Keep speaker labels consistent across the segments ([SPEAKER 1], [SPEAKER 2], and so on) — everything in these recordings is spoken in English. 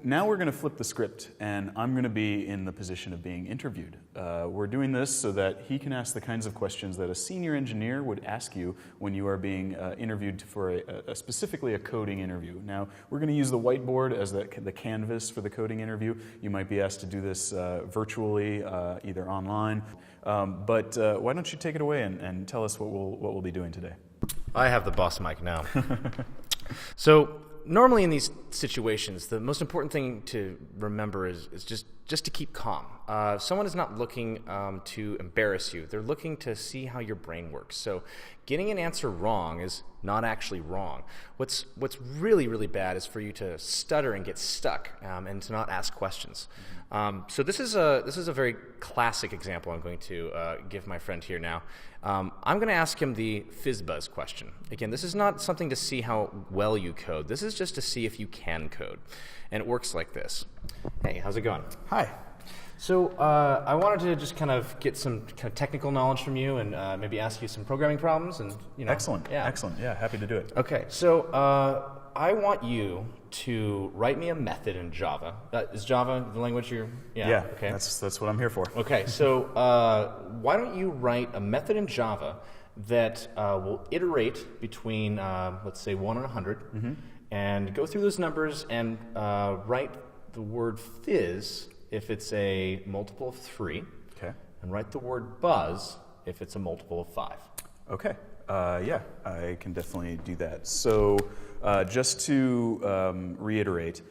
[SPEAKER 1] now we're going to flip the script, and I'm going to be in the position of being interviewed. We're doing this so that he can ask the kinds of questions that a senior engineer would ask you when you are being interviewed for specifically a coding interview. Now, we're going to use the whiteboard as the canvas for the coding interview. You might be asked to do this virtually, either online. But why don't you take it away and tell us what we'll be doing today?
[SPEAKER 2] I have the boss mic now. So normally in these situations, the most important thing to remember is just to keep calm. Someone is not looking to embarrass you. They're looking to see how your brain works. So getting an answer wrong is not actually wrong. What's really, really bad is for you to stutter and get stuck and to not ask questions. So this is a very classic example I'm going to give my friend here now. I'm going to ask him the FizzBuzz question. Again, this is not something to see how well you code. This is just to see if you can code. And it works like this. Hey, how's it going?
[SPEAKER 1] Hi.
[SPEAKER 2] So I wanted to just kind of get some kind of technical knowledge from you and maybe ask you some programming problems. And
[SPEAKER 1] Excellent. Yeah. Excellent. Yeah, happy to do it.
[SPEAKER 2] Okay, so I want you to write me a method in Java. Is Java the language you're?
[SPEAKER 1] Yeah.
[SPEAKER 2] Okay.
[SPEAKER 1] That's what I'm here for.
[SPEAKER 2] Okay, so why don't you write a method in Java that will iterate between, let's say, 1 and 100, and go through those numbers and write the word fizz if it's a multiple of 3,
[SPEAKER 1] Okay.
[SPEAKER 2] and write the word buzz if it's a multiple of 5.
[SPEAKER 1] Okay. Yeah, I can definitely do that. So just to reiterate,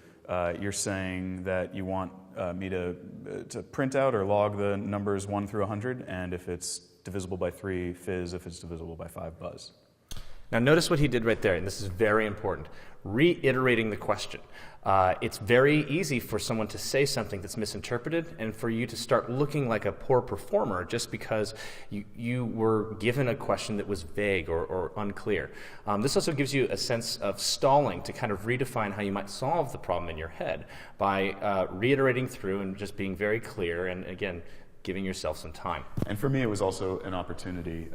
[SPEAKER 1] you're saying that you want me to print out or log the numbers 1 through 100, and if it's divisible by 3, fizz; if it's divisible by 5, buzz.
[SPEAKER 2] Now notice what he did right there, and this is very important. Reiterating the question. It's very easy for someone to say something that's misinterpreted and for you to start looking like a poor performer just because you were given a question that was vague or unclear. This also gives you a sense of stalling to kind of redefine how you might solve the problem in your head by reiterating through and just being very clear and, again, giving yourself some time.
[SPEAKER 1] And for me, it was also an opportunity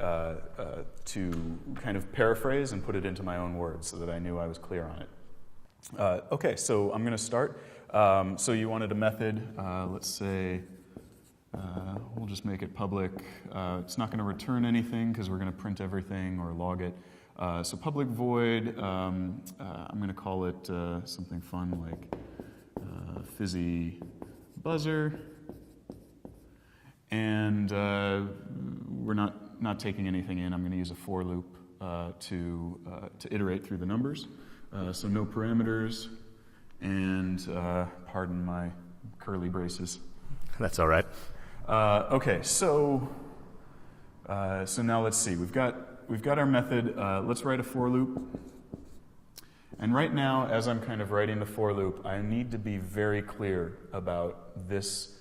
[SPEAKER 1] to kind of paraphrase and put it into my own words so that I knew I was clear on it. Okay, so I'm going to start. So you wanted a method. Let's say we'll just make it public. It's not going to return anything because we're going to print everything or log it. So public void, I'm going to call it something fun like fizzy buzzer. And we're not taking anything in. I'm going to use a for loop to iterate through the numbers. So no parameters, and pardon my curly braces.
[SPEAKER 2] That's all right.
[SPEAKER 1] Okay, so now let's see. We've got our method. Let's write a for loop. And right now, as I'm kind of writing the for loop, I need to be very clear about this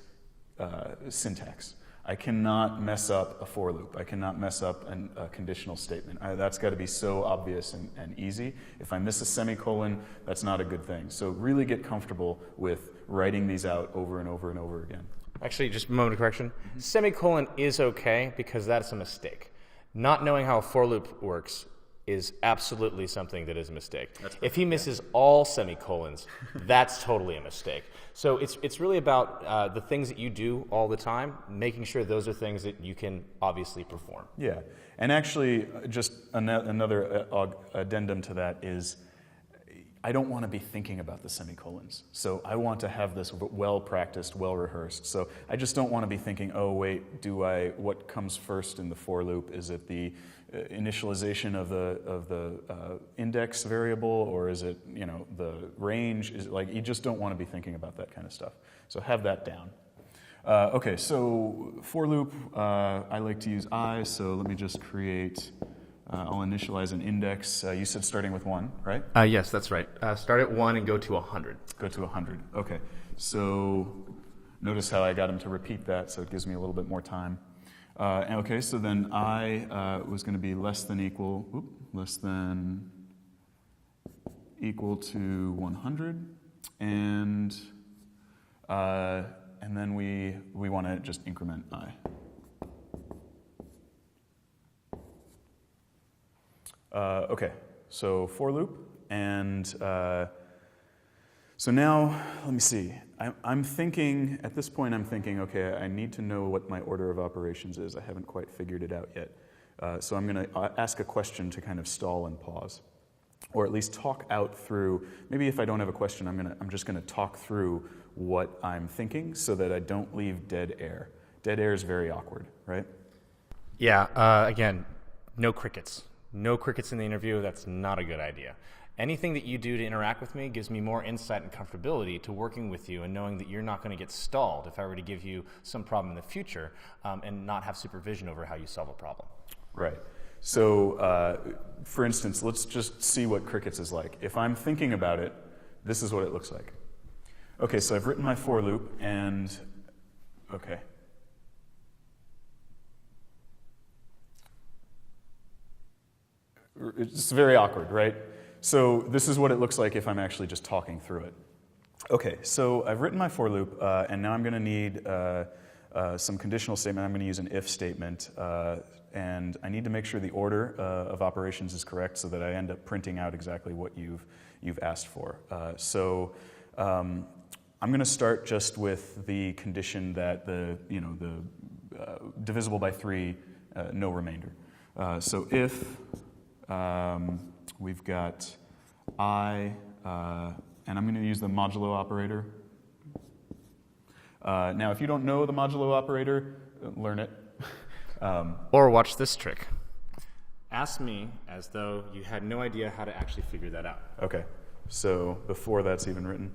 [SPEAKER 1] syntax. I cannot mess up a for loop. I cannot mess up a conditional statement. That's got to be so obvious and easy. If I miss a semicolon, that's not a good thing. So really get comfortable with writing these out over and over and over again.
[SPEAKER 2] Actually, just a moment of correction. Semicolon is okay because that's a mistake. Not knowing how a for loop works is absolutely something that is a mistake. If he misses all semicolons, that's totally a mistake. So it's really about the things that you do all the time, making sure those are things that you can obviously perform.
[SPEAKER 1] Yeah, and actually just another addendum to that is I don't want to be thinking about the semicolons. So I want to have this well-practiced, well-rehearsed. So I just don't want to be thinking, oh, wait, what comes first in the for loop? Is it the initialization of the index variable, or is it, the range? Is it like, you just don't want to be thinking about that kind of stuff. So have that down. Okay, so for loop, I like to use I, so let me just create, I'll initialize an index. You said starting with 1, right?
[SPEAKER 2] Yes, that's right. Start at 1 and go to 100.
[SPEAKER 1] Go to 100, okay. So notice how I got him to repeat that, so it gives me a little bit more time. Okay, so then I was going to be less than equal to 100, and then we want to just increment I. Okay, so for loop, and so So now, let me see. I'm thinking, at this point I'm thinking, okay, I need to know what my order of operations is. I haven't quite figured it out yet. So I'm going to ask a question to kind of stall and pause. Or at least talk out through, maybe if I don't have a question, I'm just going to talk through what I'm thinking so that I don't leave dead air. Dead air is very awkward, right?
[SPEAKER 2] Yeah, again, no crickets. No crickets in the interview. That's not a good idea. Anything that you do to interact with me gives me more insight and comfortability to working with you and knowing that you're not going to get stalled if I were to give you some problem in the future and not have supervision over how you solve a problem.
[SPEAKER 1] Right. So, for instance, let's just see what crickets is like. If I'm thinking about it, this is what it looks like. Okay, so I've written my for loop, and okay. It's very awkward, right? So this is what it looks like if I'm actually just talking through it. Okay, so I've written my for loop, and now I'm going to need some conditional statement. I'm going to use an if statement, and I need to make sure the order of operations is correct so that I end up printing out exactly what you've asked for. I'm going to start just with the condition that the divisible by 3, no remainder. So if we've got I, and I'm going to use the modulo operator. Now, if you don't know the modulo operator, learn it.
[SPEAKER 2] Or watch this trick. Ask me as though you had no idea how to actually figure that out.
[SPEAKER 1] Okay, so before that's even written.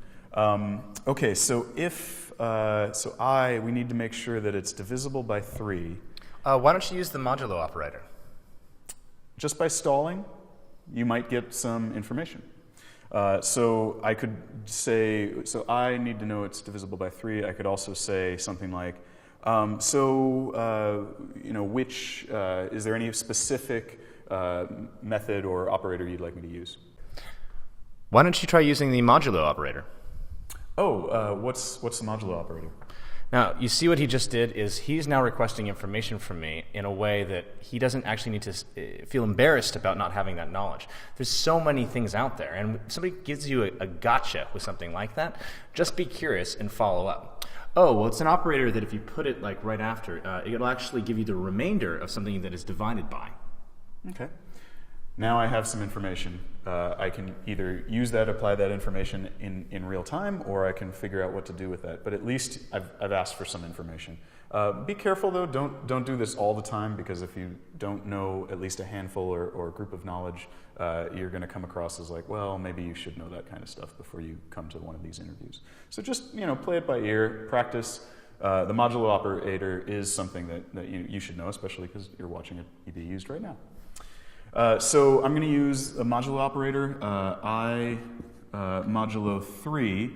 [SPEAKER 1] Okay, so if, we need to make sure that it's divisible by 3.
[SPEAKER 2] Why don't you use the modulo operator?
[SPEAKER 1] Just by stalling, you might get some information. So I could say, so I need to know it's divisible by 3. I could also say something like, which, is there any specific method or operator you'd like me to use?
[SPEAKER 2] Why don't you try using the modulo operator?
[SPEAKER 1] Oh, what's the modulo operator?
[SPEAKER 2] Now, you see what he just did is he's now requesting information from me in a way that he doesn't actually need to feel embarrassed about not having that knowledge. There's so many things out there, and if somebody gives you a gotcha with something like that, just be curious and follow up. Oh, well, it's an operator that if you put it like right after, it'll actually give you the remainder of something that is divided by.
[SPEAKER 1] Okay. Now I have some information. I can either use that, apply that information in real time, or I can figure out what to do with that. But at least I've asked for some information. Be careful though, don't do this all the time, because if you don't know at least a handful or group of knowledge, you're going to come across as like, well, maybe you should know that kind of stuff before you come to one of these interviews. So just play it by ear, practice. The modulo operator is something that you should know, especially because you're watching it be used right now. So I'm going to use a modulo operator, I modulo 3.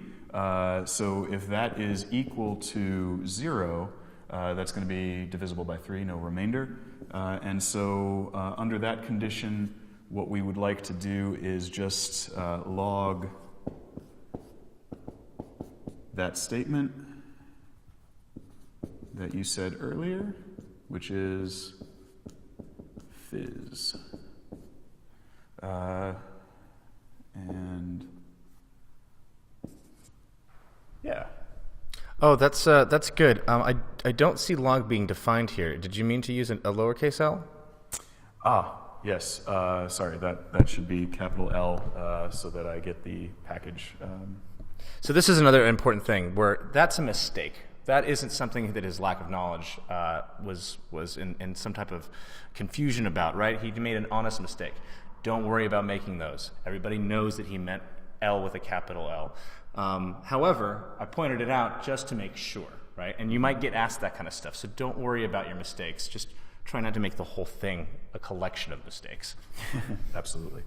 [SPEAKER 1] So if that is equal to 0, that's going to be divisible by 3, no remainder. And so under that condition, what we would like to do is just log that statement that you said earlier, which is fizz. And yeah.
[SPEAKER 2] Oh, that's good. I don't see log being defined here. Did you mean to use a lowercase l?
[SPEAKER 1] Yes. Sorry, that should be capital L so that I get the package.
[SPEAKER 2] So this is another important thing where that's a mistake. That isn't something that his lack of knowledge was in some type of confusion about, right? He made an honest mistake. Don't worry about making those. Everybody knows that he meant L with a capital L. However, I pointed it out just to make sure, right? And you might get asked that kind of stuff, so don't worry about your mistakes. Just try not to make the whole thing a collection of mistakes.
[SPEAKER 1] Absolutely.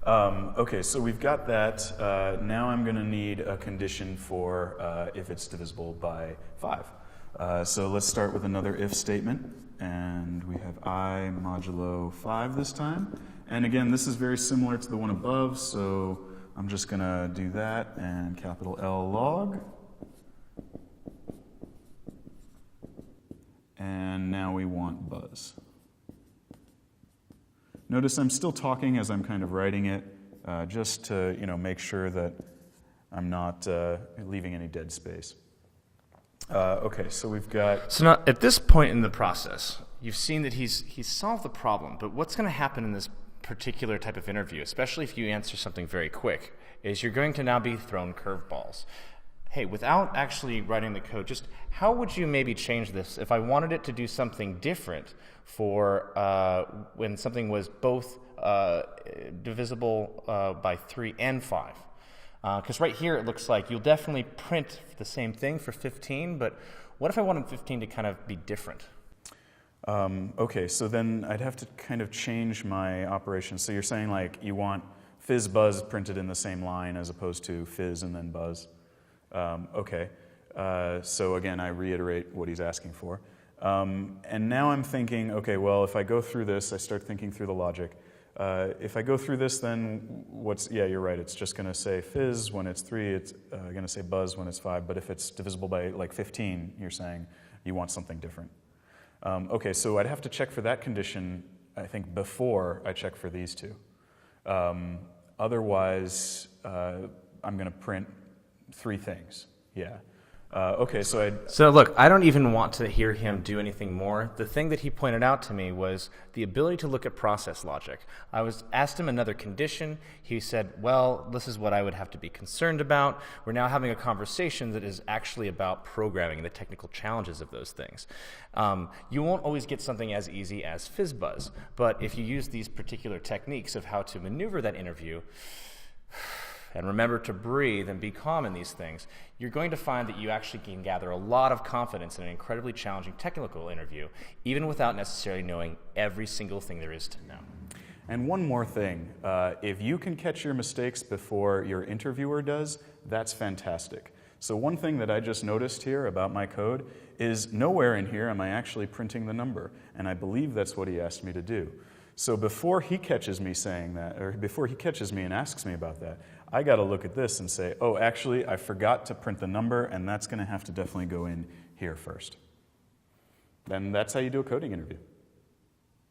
[SPEAKER 1] Okay, so we've got that. Now I'm going to need a condition for if it's divisible by 5. So let's start with another if statement. And we have I modulo 5 this time. And again, this is very similar to the one above, so I'm just going to do that and capital L log. And now we want buzz. Notice I'm still talking as I'm kind of writing it, just to make sure that I'm not leaving any dead space. Okay, so we've got...
[SPEAKER 2] So now, at this point in the process, you've seen that he's solved the problem, but what's going to happen in this particular type of interview, especially if you answer something very quick, is you're going to now be thrown curveballs. Hey, without actually writing the code, just how would you maybe change this if I wanted it to do something different for when something was both divisible by 3 and 5? Because right here it looks like you'll definitely print the same thing for 15, but what if I wanted 15 to kind of be different?
[SPEAKER 1] Okay, so then I'd have to kind of change my operation. So you're saying like you want fizz buzz printed in the same line as opposed to fizz and then buzz. Okay, so again, I reiterate what he's asking for. And now I'm thinking, okay, well, if I go through this, I start thinking through the logic. If I go through this, then yeah, you're right, it's just going to say fizz when it's 3, it's going to say buzz when it's 5, but if it's divisible by like 15, you're saying you want something different. Okay, so I'd have to check for that condition, I think, before I check for these two. Otherwise, I'm going to print 3 things, yeah. Okay, so
[SPEAKER 2] look, I don't even want to hear him do anything more. The thing that he pointed out to me was the ability to look at process logic. I asked him another condition. He said, well, this is what I would have to be concerned about. We're now having a conversation that is actually about programming and the technical challenges of those things. You won't always get something as easy as FizzBuzz, but if you use these particular techniques of how to maneuver that interview, and remember to breathe and be calm in these things, you're going to find that you actually can gather a lot of confidence in an incredibly challenging technical interview, even without necessarily knowing every single thing there is to know.
[SPEAKER 1] And one more thing, if you can catch your mistakes before your interviewer does, that's fantastic. So one thing that I just noticed here about my code is nowhere in here am I actually printing the number, and I believe that's what he asked me to do. So before he catches me saying that, or before he catches me and asks me about that, I got to look at this and say, oh, actually, I forgot to print the number, and that's going to have to definitely go in here first. Then that's how you do a coding interview.